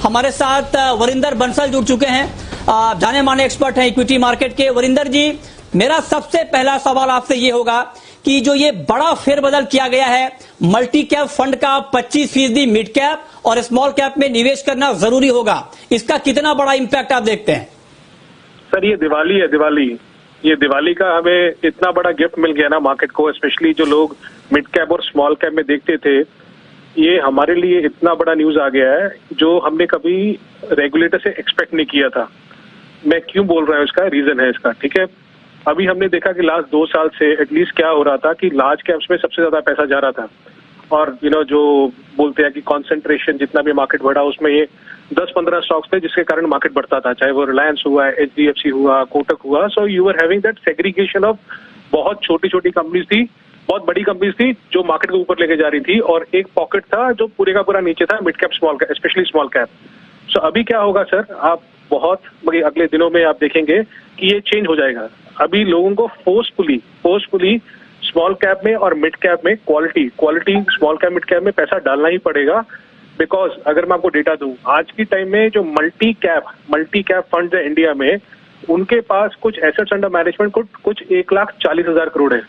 हमारे साथ वरिंदर बंसल जुड़ चुके हैं, जाने माने एक्सपर्ट हैं इक्विटी मार्केट के। वरिंदर जी, मेरा सबसे पहला सवाल आपसे ये होगा कि जो ये बड़ा फेरबदल किया गया है मल्टी कैप फंड का 25% मिड कैप और स्मॉल कैप में निवेश करना जरूरी होगा, इसका कितना बड़ा इंपैक्ट आप देखते हैं? सर, ये दिवाली है, ये दिवाली का हमें इतना बड़ा गिफ्ट मिल गया ना मार्केट को, स्पेशली जो लोग मिड कैप और स्मॉल कैप में देखते थे। ये हमारे लिए इतना बड़ा न्यूज आ गया है जो हमने कभी रेगुलेटर से एक्सपेक्ट नहीं किया था। मैं क्यों बोल रहा हूँ, इसका रीजन है इसका, ठीक है। अभी हमने देखा कि लास्ट 2 साल से एटलीस्ट क्या हो रहा था कि लार्ज कैप्स में सबसे ज्यादा पैसा जा रहा था, और जो बोलते हैं कि कॉन्सेंट्रेशन जितना भी मार्केट बढ़ा उसमें ये 10-15 स्टॉक्स थे जिसके कारण मार्केट बढ़ता था, चाहे वो रिलायंस हुआ, HDFC हुआ, कोटक हुआ। So you are having that segregation of बहुत छोटी छोटी कंपनीज थी, बहुत बड़ी कंपनीज थी जो मार्केट को ऊपर लेके जा रही थी, और एक पॉकेट था जो पूरे का पूरा नीचे था, mid cap small cap, specially small cap. So अभी क्या होगा सर, आप बहुत अगले दिनों में आप देखेंगे कि ये चेंज हो जाएगा। अभी लोगों को फोर्सफुली स्मॉल कैप में और मिड कैप में quality small cap mid cap में पैसा डालना ही पड़ेगा। बिकॉज अगर मैं आपको डेटा दूं, आज की टाइम में जो मल्टी कैप फंड है इंडिया में, उनके पास कुछ एसेट्स अंडर मैनेजमेंट कुछ 1,40,000 करोड़ है,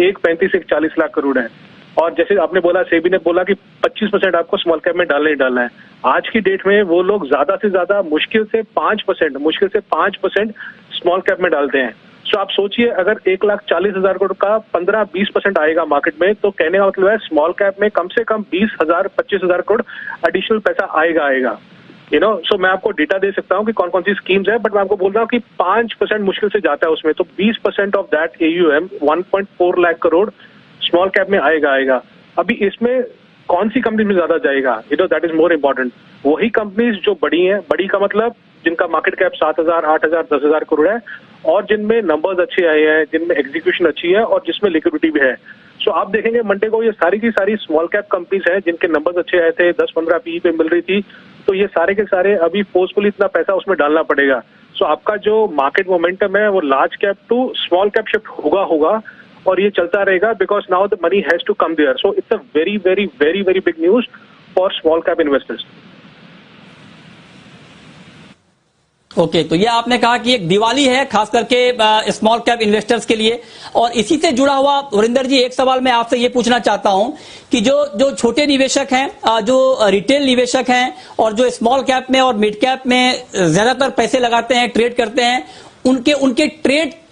1,35-1,40 लाख करोड़ है। और जैसे आपने बोला, सेबी ने बोला कि 25% आपको स्मॉल कैप में डालना ही डालना है। आज की डेट में वो लोग ज्यादा से ज्यादा मुश्किल से 5% स्मॉल कैप में डालते हैं। सो आप सोचिए, अगर 1,40,000 करोड़ का 15-20% आएगा मार्केट में, तो कहने का मतलब है स्मॉल कैप में कम से कम 20,000-25,000 करोड़ एडिशनल पैसा आएगा। सो मैं आपको डेटा दे सकता हूं कि कौन कौन सी स्कीम्स है, बट मैं आपको बोल रहा हूं कि 5% मुश्किल से जाता है उसमें, तो 20% of that AUM 1.4 lakh crore small cap में आएगा। अभी इसमें कौन सी कंपनी में ज्यादा जाएगा, दैट इज मोर इम्पोर्टेंट। वही कंपनीज जो बड़ी हैं, बड़ी का मतलब जिनका मार्केट कैप 7,000, 8,000, 10,000 करोड़ है, और जिनमें नंबर्स अच्छे आए हैं, जिनमें एग्जीक्यूशन अच्छी है और जिसमें लिक्विडिटी भी है। सो आप देखेंगे मंडे को ये सारी की सारी स्मॉल कैप कंपनीज हैं जिनके नंबर्स अच्छे आए थे, 10-15 PE पे मिल रही थी, तो ये सारे के सारे अभी फोर्सफुली इतना पैसा उसमें डालना पड़ेगा। सो आपका जो मार्केट मोमेंटम है वो large cap to small cap shift होगा और ये चलता रहेगा, because now the money has to come there. So it's a very very very very big news for small cap investors. Okay, तो ये आपने कहा कि एक दिवाली है खास करके स्मॉल कैप इन्वेस्टर्स के लिए। और इसी से जुड़ा हुआ वरिंदर जी, एक सवाल मैं आपसे ये पूछना चाहता हूं कि जो छोटे निवेशक हैं, जो रिटेल निवेशक हैं और जो स्मॉल कैप में और मिड कैप में ज्यादातर पैसे लगाते हैं, ट्रेड करते हैं, उनके ट्रेड